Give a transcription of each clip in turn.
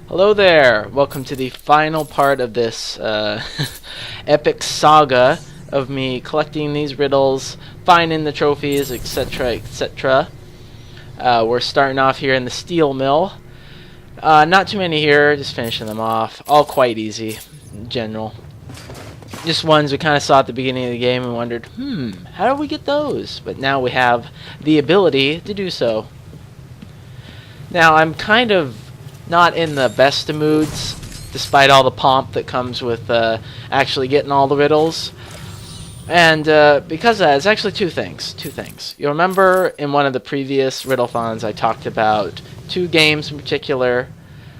Hello there! Welcome to the final part of this epic saga of me collecting these riddles, finding the trophies, etc., etc. We're starting off here in the steel mill. Not too many here, just finishing them off. All quite easy, in general. Just ones we kind of saw at the beginning of the game and wondered, how do we get those? But now we have the ability to do so. Now, I'm kind of not in the best of moods, despite all the pomp that comes with actually getting all the riddles. And because of that, it's actually two things. You'll remember in one of the previous Riddlethons I talked about two games in particular.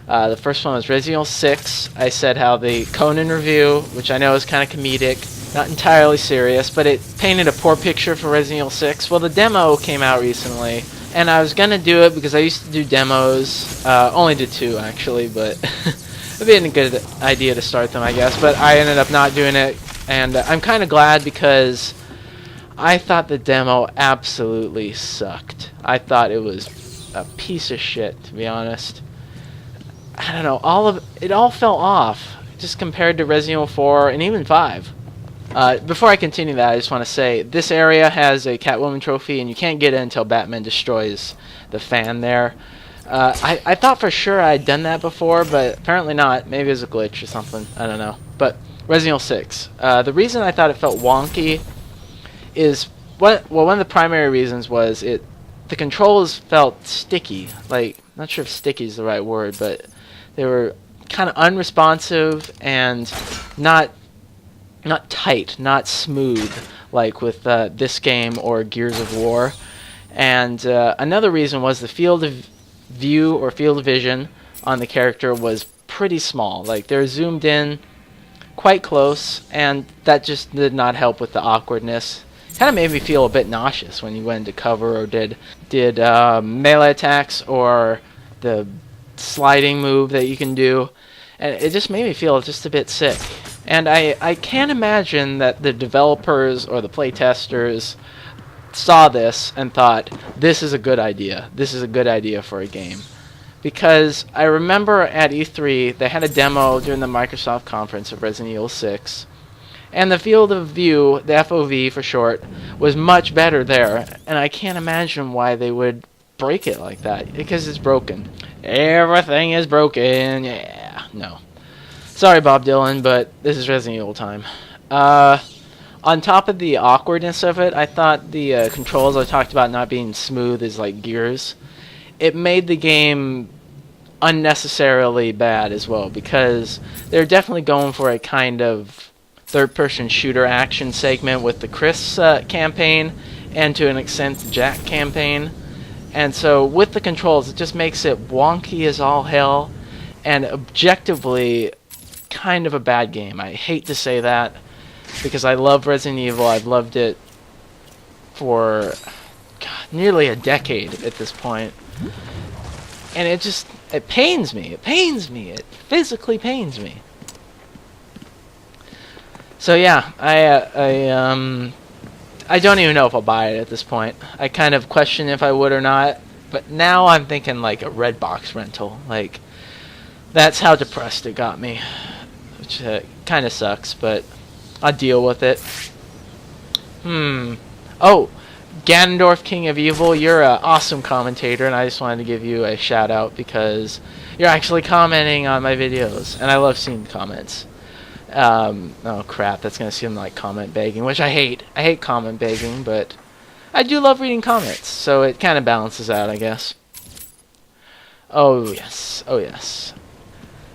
The first one was Resident Evil 6. I said how the Conan review, which I know is kind of comedic, not entirely serious, but it painted a poor picture for Resident Evil 6. Well, the demo came out recently, and I was going to do it because I used to do demos. Only did two, actually, but it'd been a good idea to start them, I guess. But I ended up not doing it, and I'm kind of glad because I thought the demo absolutely sucked. I thought it was a piece of shit, to be honest. I don't know, it all fell off, just compared to Resident Evil 4 and even 5. Before I continue that, I just want to say, this area has a Catwoman trophy, and you can't get it until Batman destroys the fan there. I thought for sure I'd done that before, but apparently not. Maybe it was a glitch or something, I don't know. But Resident Evil 6. The reason I thought it felt wonky is, one of the primary reasons was the controls felt sticky. Like, not sure if sticky is the right word, but they were kind of unresponsive and not tight, not smooth, like with this game or Gears of War. And another reason was the field of view or field of vision on the character was pretty small. Like, they're zoomed in quite close, and that just did not help with the awkwardness. Kind of made me feel a bit nauseous when you went into cover or did melee attacks or the sliding move that you can do, and it just made me feel just a bit sick. And I can't imagine that the developers or the playtesters saw this and thought, this is a good idea. This is a good idea for a game. Because I remember at E3, they had a demo during the Microsoft conference of Resident Evil 6, and the field of view, the FOV for short, was much better there, and I can't imagine why they would break it like that, because it's broken. Everything is broken, yeah, no. Sorry, Bob Dylan, but this is Resident Evil time. On top of the awkwardness of it, I thought the controls I talked about not being smooth as like Gears, it made the game unnecessarily bad as well, because they're definitely going for a kind of third-person shooter action segment with the Chris campaign, and to an extent the Jack campaign. And so with the controls, it just makes it wonky as all hell, and objectively kind of a bad game. I hate to say that, because I love Resident Evil. I've loved it for nearly a decade at this point. And it pains me. It pains me. It physically pains me. So yeah, I don't even know if I'll buy it at this point. I kind of question if I would or not, but now I'm thinking like a Redbox rental. Like, that's how depressed it got me, which kind of sucks, but I'll deal with it. Oh, Ganondorf, King of Evil, you're an awesome commentator, and I just wanted to give you a shout out because you're actually commenting on my videos, and I love seeing comments. Oh crap, that's gonna seem like comment begging, which I hate. I hate comment begging, but I do love reading comments, so it kind of balances out, I guess. Oh yes, oh yes.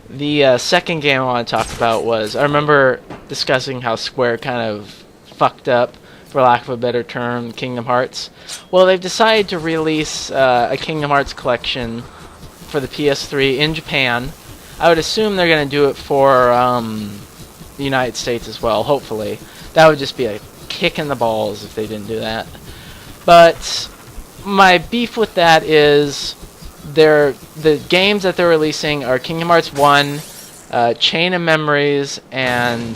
The second game I want to talk about was, I remember discussing how Square kind of fucked up, for lack of a better term, Kingdom Hearts. Well, they've decided to release a Kingdom Hearts collection for the PS3 in Japan. I would assume they're going to do it for the United States as well, hopefully. That would just be a kick in the balls if they didn't do that. But my beef with that is the games that they're releasing are Kingdom Hearts 1, Chain of Memories, and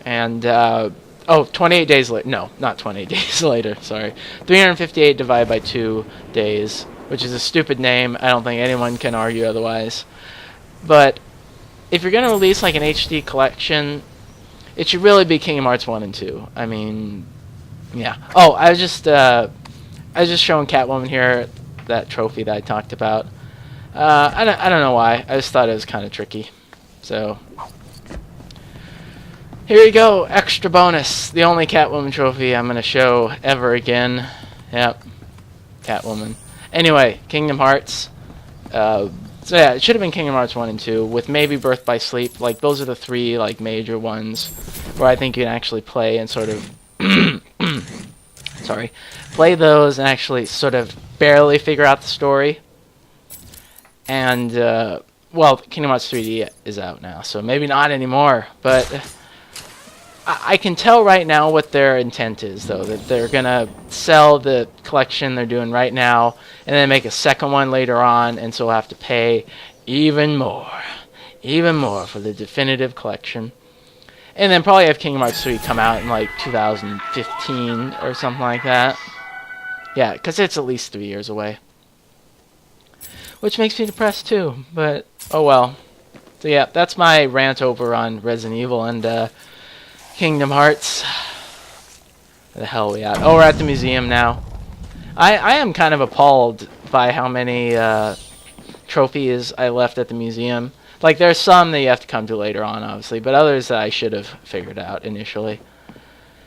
28 days later. No, not 28 days later, sorry. 358 divided by 2 days, which is a stupid name. I don't think anyone can argue otherwise. But if you're gonna release like an HD collection, it should really be Kingdom Hearts 1 and 2. I mean, yeah. Oh, I was just showing Catwoman here, that trophy that I talked about. I don't know why. I just thought it was kind of tricky. So here you go, extra bonus. The only Catwoman trophy I'm gonna show ever again. Yep, Catwoman. Anyway, Kingdom Hearts. So yeah, it should have been Kingdom Hearts 1 and 2, with maybe Birth by Sleep. Like, those are the three, like, major ones where I think you can actually play and sort of... sorry. Play those and actually sort of barely figure out the story. And, well, Kingdom Hearts 3D is out now, so maybe not anymore. But I can tell right now what their intent is, though. That they're going to sell the collection they're doing right now, and then make a second one later on, and so we'll have to pay even more for the definitive collection. And then probably have Kingdom Hearts 3 come out in like 2015 or something like that. Yeah, because it's at least 3 years away. Which makes me depressed too, but oh well. So yeah, that's my rant over on Resident Evil and Kingdom Hearts. Where the hell are we at? Oh, we're at the museum now. I am kind of appalled by how many trophies I left at the museum. Like, there's some that you have to come to later on, obviously, but others that I should have figured out initially.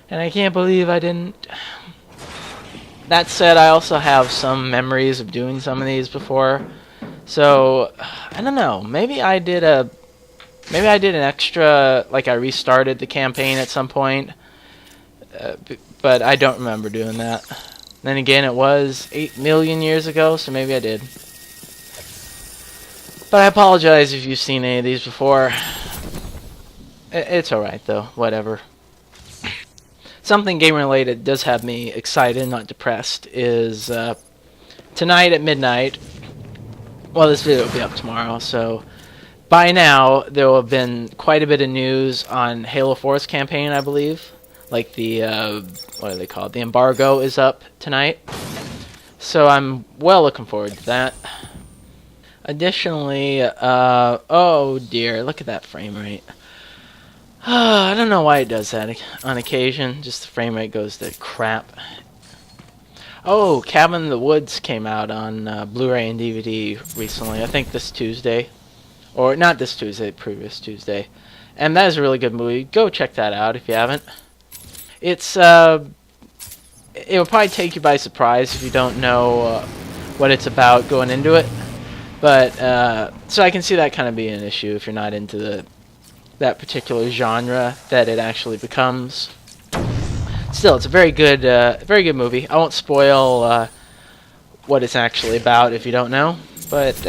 And I can't believe I didn't. That said, I also have some memories of doing some of these before. So, I don't know. Maybe I did an extra, like I restarted the campaign at some point. But I don't remember doing that. Then again, it was 8 million years ago, so maybe I did. But I apologize if you've seen any of these before. It's alright, though. Whatever. Something game-related does have me excited, not depressed, is tonight at midnight. Well, this video will be up tomorrow, so by now there will have been quite a bit of news on Halo 4's campaign, I believe. Like the, what are they called? The embargo is up tonight. So I'm well looking forward to that. Additionally, oh dear, look at that frame rate. I don't know why it does that on occasion. Just the frame rate goes to crap. Oh, Cabin in the Woods came out on Blu-ray and DVD recently. I think this Tuesday. Or not this Tuesday, previous Tuesday. And that is a really good movie. Go check that out if you haven't. It's, it will probably take you by surprise if you don't know what it's about going into it. But, so I can see that kind of being an issue if you're not into that particular genre that it actually becomes. Still, it's a very good movie. I won't spoil what it's actually about if you don't know. But,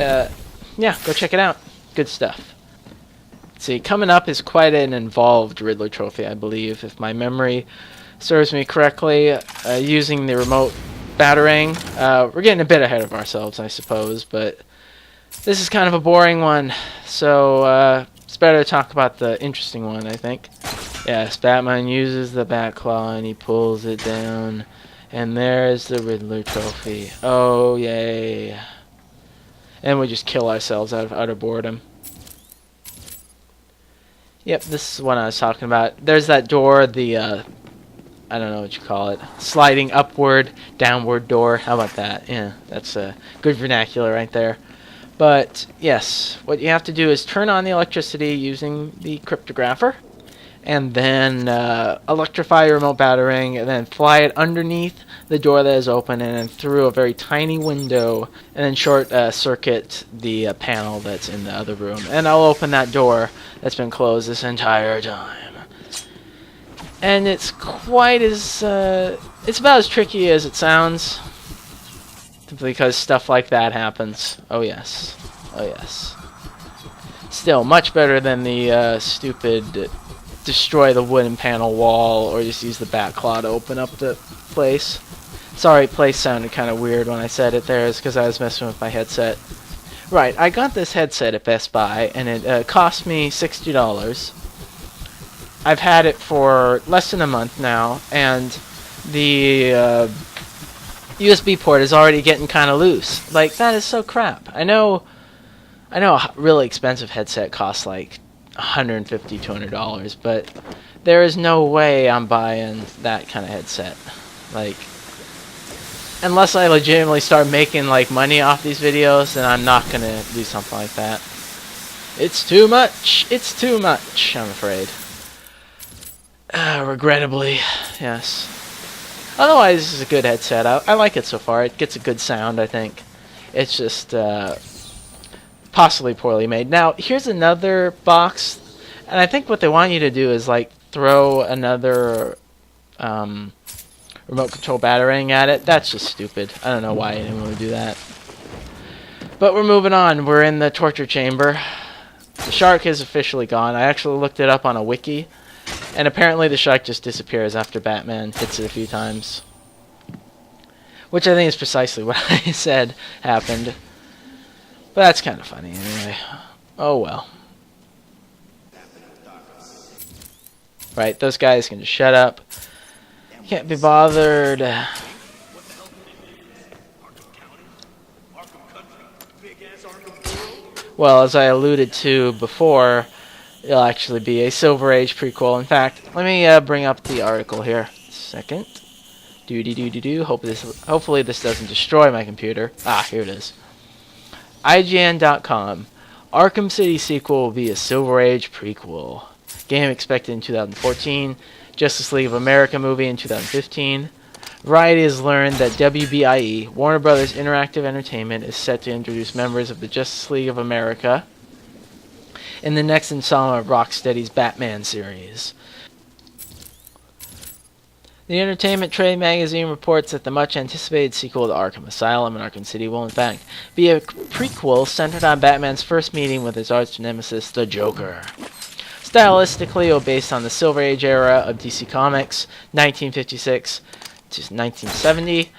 yeah, go check it out. Good stuff. Let's see, coming up is quite an involved Riddler trophy, I believe, if my memory serves me correctly. Using the remote batarang. We're getting a bit ahead of ourselves, I suppose, but this is kind of a boring one, so it's better to talk about the interesting one, I think. Yes, Batman uses the Batclaw and he pulls it down, and there's the Riddler trophy. Oh, yay. And we just kill ourselves out of utter boredom. Yep, this is what I was talking about. There's that door, the, I don't know what you call it. Sliding upward, downward door. How about that? Yeah, that's a good vernacular right there. But, yes, what you have to do is turn on the electricity using the cryptographer, and then electrify your remote batarang, and then fly it underneath the door that is open, and then through a very tiny window, and then short circuit the panel that's in the other room. And I'll open that door that's been closed this entire time. And it's quite as, it's about as tricky as it sounds, because stuff like that happens. Oh yes. Oh yes. Still, much better than the stupid destroy the wooden panel wall, or just use the Batclaw to open up the place. Sorry, place sounded kind of weird when I said it there. It's because I was messing with my headset. Right, I got this headset at Best Buy, and it cost me $60. I've had it for less than a month now, and the USB port is already getting kind of loose. Like, that is so crap. I know I know a really expensive headset costs like $150, $200, but there is no way I'm buying that kind of headset. Like, unless I legitimately start making like money off these videos, then I'm not gonna do something like that. It's too much. It's too much, I'm afraid. Regrettably, yes. Otherwise, this is a good headset. I like it so far. It gets a good sound, I think. It's just possibly poorly made. Now, here's another box, and I think what they want you to do is like throw another remote control batarang at it. That's just stupid. I don't know why anyone would do that. But we're moving on. We're in the torture chamber. The shark is officially gone. I actually looked it up on a wiki, and apparently the shark just disappears after Batman hits it a few times. Which I think is precisely what I said happened. But that's kind of funny anyway. Oh well. Right, those guys can just shut up. Can't be bothered. Well, as I alluded to before, it'll actually be a Silver Age prequel. In fact, let me bring up the article here. Second. Doo-dee-doo-doo-doo. Hopefully this doesn't destroy my computer. Ah, here it is. IGN.com. Arkham City sequel will be a Silver Age prequel. Game expected in 2014. Justice League of America movie in 2015. Variety has learned that WBIE, Warner Brothers Interactive Entertainment, is set to introduce members of the Justice League of America in the next installment of Rocksteady's Batman series. The Entertainment Trade magazine reports that the much-anticipated sequel to Arkham Asylum and Arkham City will in fact be a prequel centered on Batman's first meeting with his arch-nemesis, the Joker. Stylistically, it will be based on the Silver Age era of DC Comics, 1956 to 1970,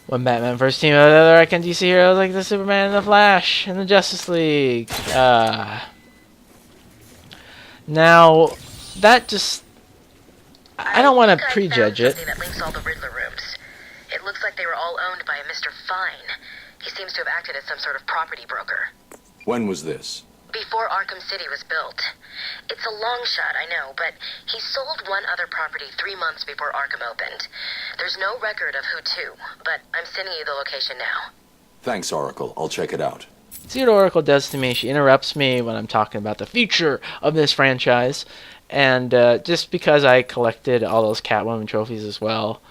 when Batman first teamed up with other icon DC heroes like the Superman and the Flash and the Justice League. Now, that just... I don't want to prejudge it. That links all the Riddler rooms. It looks like they were all owned by a Mr. Fine. He seems to have acted as some sort of property broker. When was this? Before Arkham City was built. It's a long shot, I know, but he sold one other property 3 months before Arkham opened. There's no record of who to, but I'm sending you the location now. Thanks, Oracle. I'll check it out. See what Oracle does to me? She interrupts me when I'm talking about the future of this franchise. And just because I collected all those Catwoman trophies as well,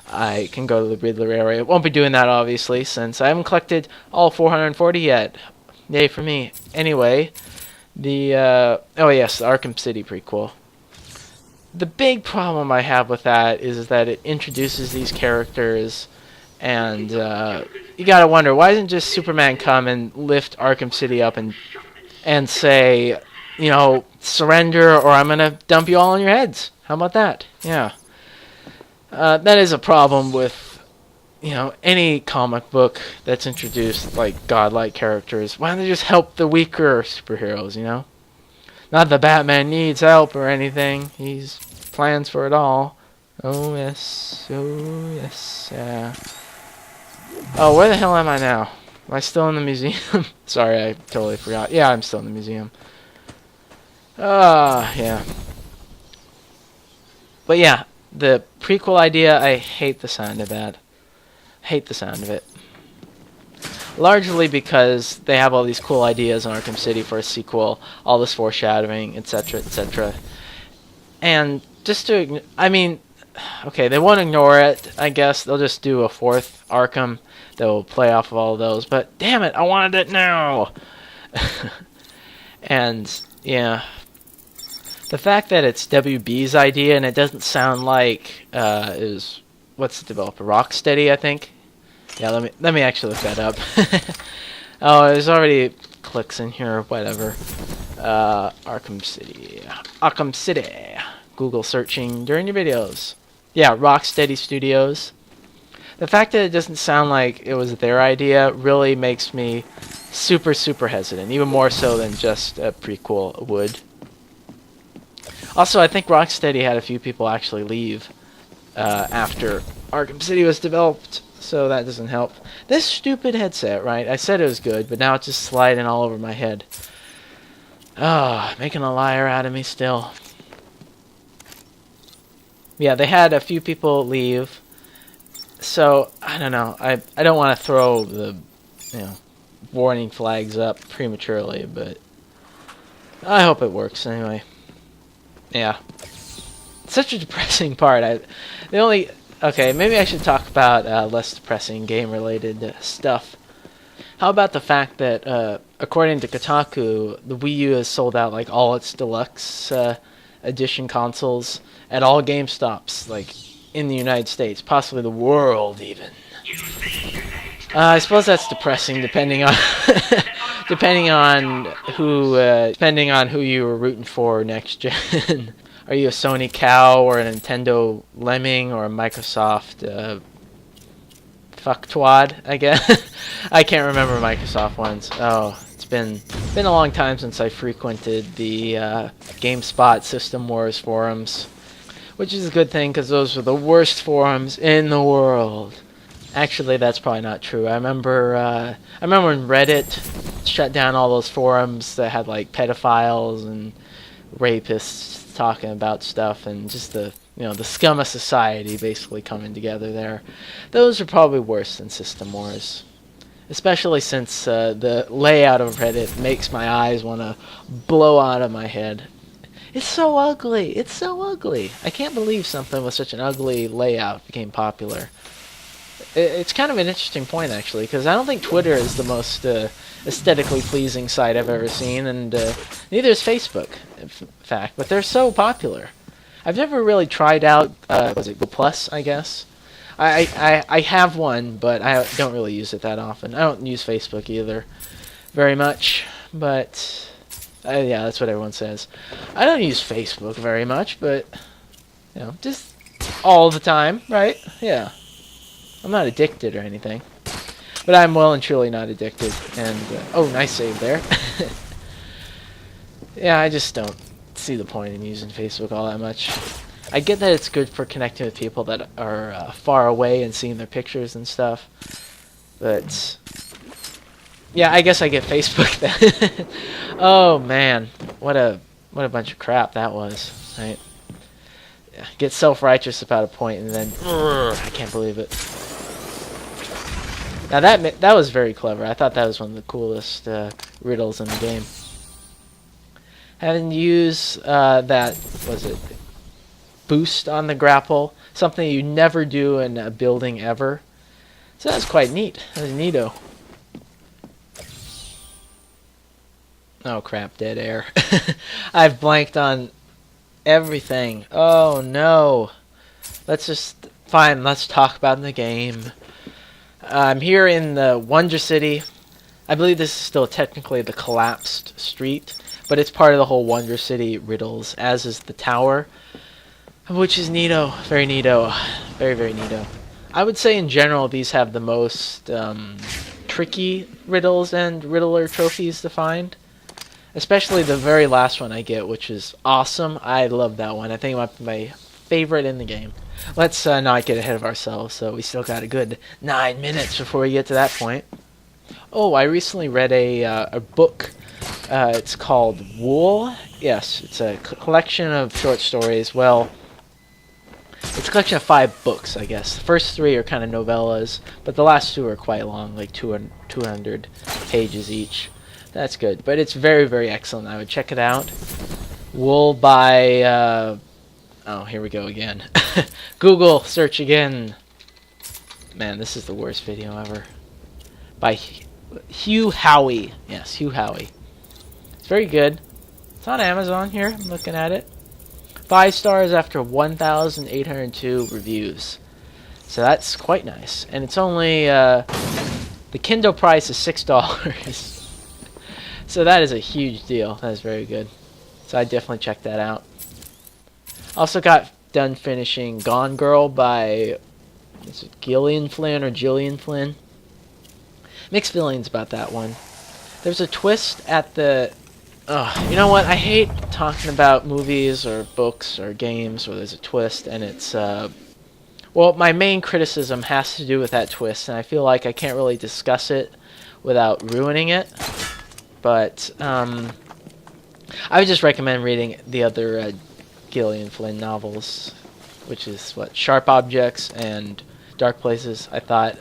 I can go to the Riddler area. Won't be doing that, obviously, since I haven't collected all 440 yet. Yay for me. Anyway, the oh yes, the Arkham City prequel. The big problem I have with that is that it introduces these characters, and you gotta wonder, why doesn't just Superman come and lift Arkham City up and say, you know, surrender or I'm gonna dump you all on your heads? How about that? Yeah. That is a problem with, you know, any comic book that's introduced like godlike characters. Why don't they just help the weaker superheroes, you know? Not that Batman needs help or anything. He's plans for it all. Oh yes, yeah. Oh, where the hell am I now? Am I still in the museum? Sorry, I totally forgot. Yeah, I'm still in the museum. Yeah. But yeah, the prequel idea, I hate the sound of that. Hate the sound of it. Largely because they have all these cool ideas in Arkham City for a sequel, all this foreshadowing, etc., etc. And just to, I mean, okay, they won't ignore it, I guess. They'll just do a fourth Arkham that will play off of all of those. But damn it, I wanted it now! And, yeah. The fact that it's WB's idea and it doesn't sound like is what's the developer? Rocksteady, I think. Yeah, let me actually look that up. Oh, there's already clicks in here. Whatever. Arkham City. Arkham City. Google searching during your videos. Yeah, Rocksteady Studios. The fact that it doesn't sound like it was their idea really makes me super, super hesitant. Even more so than just a prequel would. Also, I think Rocksteady had a few people actually leave after Arkham City was developed. so that doesn't help. This stupid headset, right? I said it was good, but now it's just sliding all over my head. Ah, making a liar out of me still. Yeah, they had a few people leave. So, I don't know. I don't want to throw the, warning flags up prematurely, but I hope it works anyway. Yeah. Such a depressing part. Okay, maybe I should talk about less depressing game-related stuff. How about the fact that, according to Kotaku, the Wii U has sold out like all its deluxe edition consoles at all GameStops, like in the United States, possibly the world even. I suppose that's depressing, depending on depending on who you were rooting for next gen. Are you a Sony cow or a Nintendo lemming or a Microsoft fucktwad? I guess I can't remember Microsoft ones. Oh, it's been a long time since I frequented the GameSpot System Wars forums, which is a good thing because those were the worst forums in the world. Actually, that's probably not true. I remember when Reddit shut down all those forums that had like pedophiles and rapists talking about stuff, and just the scum of society basically coming together there. Those are probably worse than System Wars, especially since the layout of Reddit makes my eyes want to blow out of my head. It's so ugly. It's so ugly. I can't believe something with such an ugly layout became popular. It's kind of an interesting point, actually, because I don't think Twitter is the most aesthetically pleasing site I've ever seen, and neither is Facebook, in fact, but they're so popular. I've never really tried out, was it Go Plus, I guess? I have one, but I don't really use it that often. I don't use Facebook either very much, but yeah, that's what everyone says. I don't use Facebook very much, but, just all the time, right? Yeah. I'm not addicted or anything, but I'm well and truly not addicted. And oh, nice save there. Yeah, I just don't see the point in using Facebook all that much. I get that it's good for connecting with people that are far away and seeing their pictures and stuff, but yeah, I guess I get Facebook then. Oh man, what a bunch of crap that was, right? Get self-righteous about a point and then I can't believe it. Now that was very clever. I thought that was one of the coolest riddles in the game. Having used that, was it boost on the grapple, something you never do in a building ever. So that's quite neat. That was neato. Oh crap, dead air. I've blanked on everything. Oh no. Let's talk about the game. I'm here in the Wonder City. I believe this is still technically the collapsed street, but it's part of the whole Wonder City riddles, as is the tower, which is neato. Very neato. Very, very neato. I would say in general these have the most tricky riddles and Riddler trophies to find. Especially the very last one I get, which is awesome. I love that one. I think it might be my favorite in the game. Let's not get ahead of ourselves, so we still got a good 9 minutes before we get to that point. Oh, I recently read a book. It's called Wool. Yes, it's a collection of short stories. Well, it's a collection of 5 books, I guess. The first 3 are kind of novellas, but the last 2 are quite long, like 200 pages each. That's good, but it's very, very excellent. I would check it out. Wool by... oh, here we go again. Google search again. Man, this is the worst video ever. By Hugh Howey. Yes, Hugh Howey. It's very good. It's on Amazon here. I'm looking at it. 5 stars after 1,802 reviews. So that's quite nice. And it's only... the Kindle price is $6. So that is a huge deal. That is very good. So I definitely check that out. Also got done finishing Gone Girl by, is it Gillian Flynn or Gillian Flynn? Mixed feelings about that one. There's a twist at the... you know what? I hate talking about movies or books or games where there's a twist and it's Well, my main criticism has to do with that twist, and I feel like I can't really discuss it without ruining it. But I would just recommend reading the other Gillian Flynn novels, which is what, Sharp Objects and Dark Places. I thought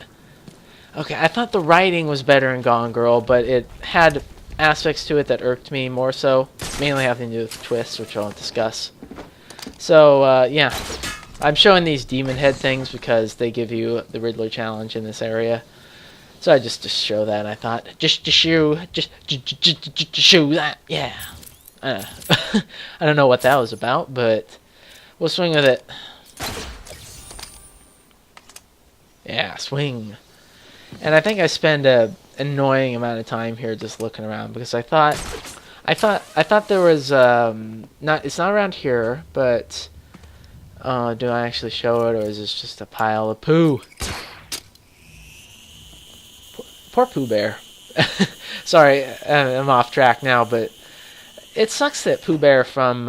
the writing was better in Gone Girl, but it had aspects to it that irked me more so, mainly having to do with the twists, which I won't discuss. So yeah, I'm showing these demon head things because they give you the Riddler challenge in this area. So I just show that. I thought just show that, yeah. I don't know what that was about, but we'll swing with it. Yeah, swing. And I think I spend an annoying amount of time here just looking around because I thought there was it's not around here, but do I actually show it, or is this just a pile of poo? Poor Pooh Bear. Sorry, I'm off track now, but it sucks that Pooh Bear from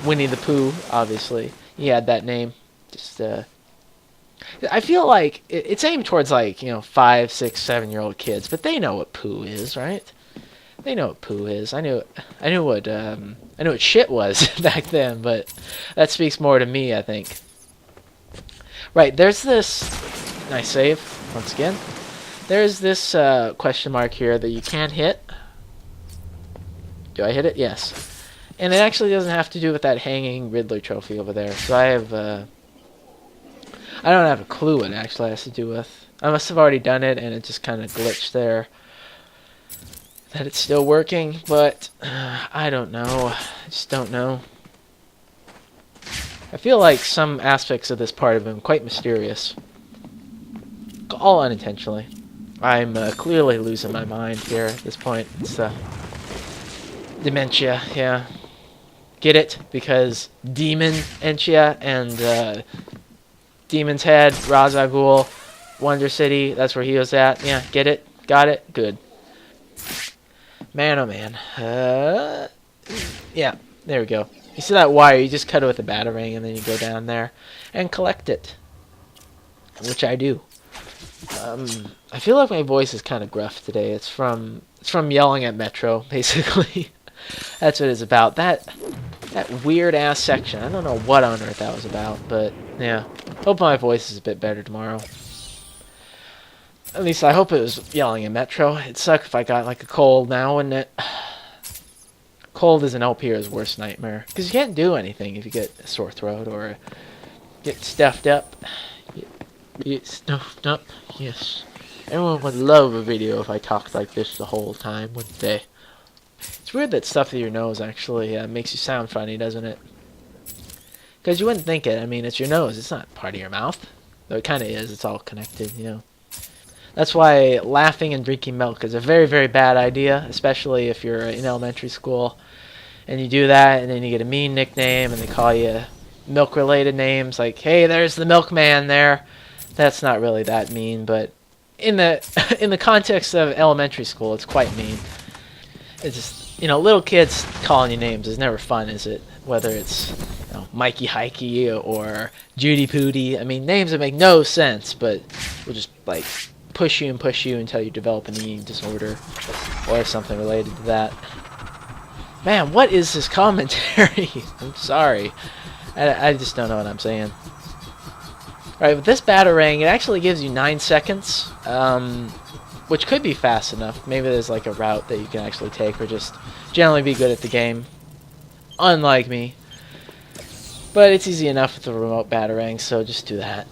Winnie the Pooh, obviously he had that name. Just I feel like it's aimed towards 5, 6, 7-year-old kids, but they know what poo is, right? They know what poo is. I knew what shit was back then, but that speaks more to me, I think. Right, there's this nice save once again. There's this question mark here that you can't hit. Do I hit it? Yes. And it actually doesn't have to do with that hanging Riddler trophy over there. So I don't have a clue what it actually has to do with. I must have already done it, and it just kind of glitched there. That it's still working, but I don't know. I just don't know. I feel like some aspects of this part have been quite mysterious. All unintentionally. I'm clearly losing my mind here at this point. It's dementia, yeah. Get it? Because Demon Entia and Demon's Head, Ra's al Ghul, Wonder City, that's where he was at. Yeah, get it? Got it? Good. Man, oh man. Yeah, there we go. You see that wire, you just cut it with a batarang and then you go down there and collect it. Which I do. I feel like my voice is kind of gruff today. It's from yelling at Metro, basically. That's what it's about. That weird ass section. I don't know what on earth that was about, but yeah. Hope my voice is a bit better tomorrow. At least I hope it was yelling at Metro. It'd suck if I got a cold now, wouldn't it? Cold is an LPR's worst nightmare. Because you can't do anything if you get a sore throat or get stuffed up. Get stuffed up, yes. Everyone would love a video if I talked like this the whole time, wouldn't they? It's weird that stuff through your nose actually makes you sound funny, doesn't it? Because you wouldn't think it. I mean, it's your nose. It's not part of your mouth. Though it kind of is. It's all connected, you know. That's why laughing and drinking milk is a very, very bad idea, especially if you're in elementary school and you do that and then you get a mean nickname and they call you milk-related names like, hey, there's the milkman there. That's not really that mean, but in the context of elementary school, it's quite mean. It's just, little kids calling you names is never fun, is it? Whether it's Mikey Hikey or Judy Pooty. I mean, names that make no sense, but will just push you until you develop an eating disorder or something related to that. Man, what is this commentary? I'm sorry. I just don't know what I'm saying. Alright, with this batarang, it actually gives you 9 seconds, which could be fast enough. Maybe there's a route that you can actually take or just generally be good at the game. Unlike me. But it's easy enough with the remote batarang, so just do that.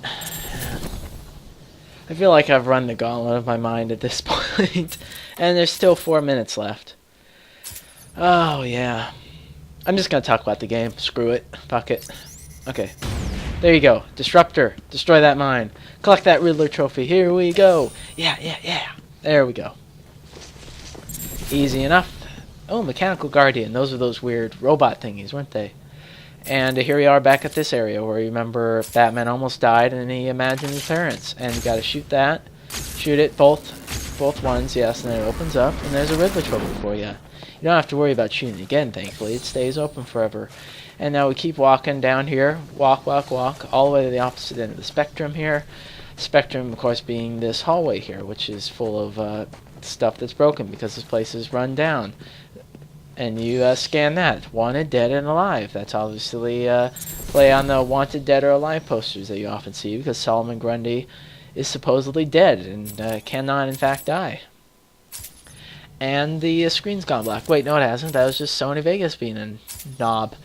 I feel like I've run the gauntlet of my mind at this point. And there's still 4 minutes left. Oh, yeah. I'm just going to talk about the game. Screw it. Fuck it. Okay. There you go. Disruptor. Destroy that mine. Collect that Riddler trophy. Here we go. Yeah. There we go. Easy enough. Oh, Mechanical Guardian. Those are those weird robot thingies, weren't they? And here we are back at this area where you remember Batman almost died and he imagined his parents. And you gotta shoot that. Shoot it, both ones, yes, and then it opens up and there's a Riddler trophy for you. You don't have to worry about shooting again, thankfully. It stays open forever. And now we keep walking down here. Walk, walk, walk, all the way to the opposite end of the spectrum here. Spectrum, of course, being this hallway here, which is full of stuff that's broken because this place is run down. And you scan that. Wanted, dead, and alive. That's obviously play on the wanted, dead, or alive posters that you often see, because Solomon Grundy is supposedly dead and cannot, in fact, die. And the screen's gone black. Wait, no, it hasn't. That was just Sony Vegas being a knob.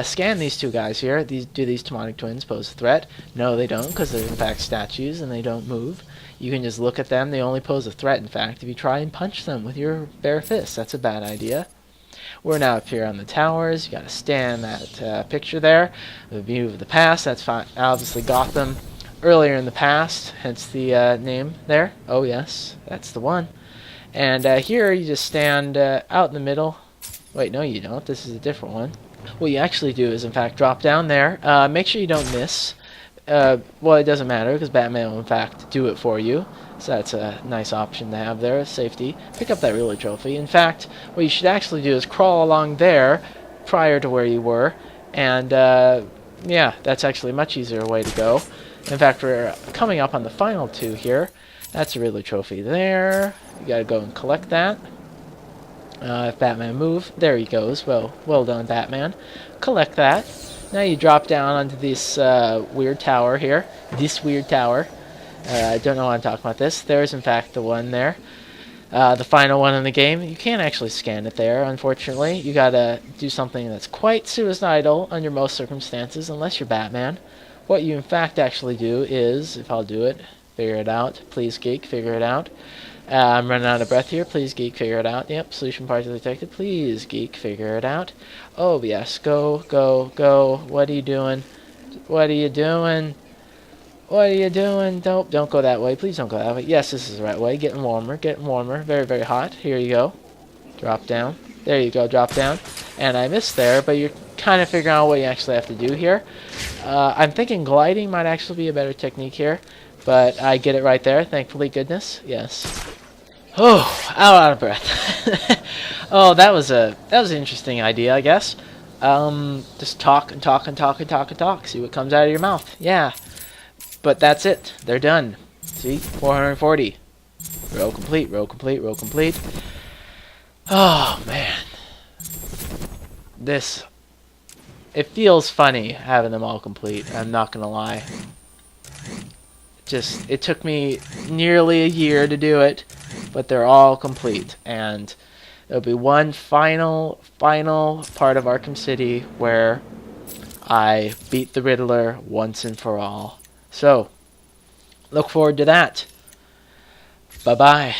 Scan these two guys here. Do these demonic twins pose a threat? No, they don't, because they're, in fact, statues and they don't move. You can just look at them. They only pose a threat, in fact, if you try and punch them with your bare fist. That's a bad idea. We're now up here on the towers. You got to stand that picture there. The view of the past. That's fine. Obviously Gotham earlier in the past, hence the name there. Oh yes, that's the one. And here you just stand out in the middle. Wait, no you don't. This is a different one. What you actually do is, in fact, drop down there. Make sure you don't miss. Well, it doesn't matter because Batman will, in fact, do it for you. So that's a nice option to have there, safety. Pick up that Riddler trophy. In fact, what you should actually do is crawl along there prior to where you were. And, yeah, that's actually a much easier way to go. In fact, we're coming up on the final two here. That's a Riddler trophy there. You gotta go and collect that. If Batman move, there he goes. Well done, Batman. Collect that. Now you drop down onto this weird tower here. This weird tower. I don't know why I'm talking about this. There's, in fact, the one there. The final one in the game. You can't actually scan it there, unfortunately. You gotta do something that's quite suicidal under most circumstances, unless you're Batman. What you, in fact, actually do is, if I'll do it, figure it out. Please, Geek, figure it out. I'm running out of breath here. Please, Geek, figure it out. Yep, solution partially detected. Please, Geek, figure it out. Oh, yes. Go, go, go. What are you doing? What are you doing? What are you doing? Don't go that way. Please don't go that way. Yes, this is the right way. Getting warmer. Getting warmer. Very, very hot. Here you go. Drop down. There you go. Drop down. And I missed there, but you're kind of figuring out what you actually have to do here. I'm thinking gliding might actually be a better technique here, but I get it right there. Thankfully, goodness. Yes. Oh, out of breath. Oh, that was an interesting idea, I guess. Just talk and talk and talk and talk and talk. See what comes out of your mouth. Yeah. But that's it. They're done. See? 440. Row complete, row complete, row complete. Oh, man. It feels funny having them all complete. I'm not going to lie. It took me nearly a year to do it, but they're all complete. And there'll be one final part of Arkham City where I beat the Riddler once and for all. So, look forward to that. Bye-bye.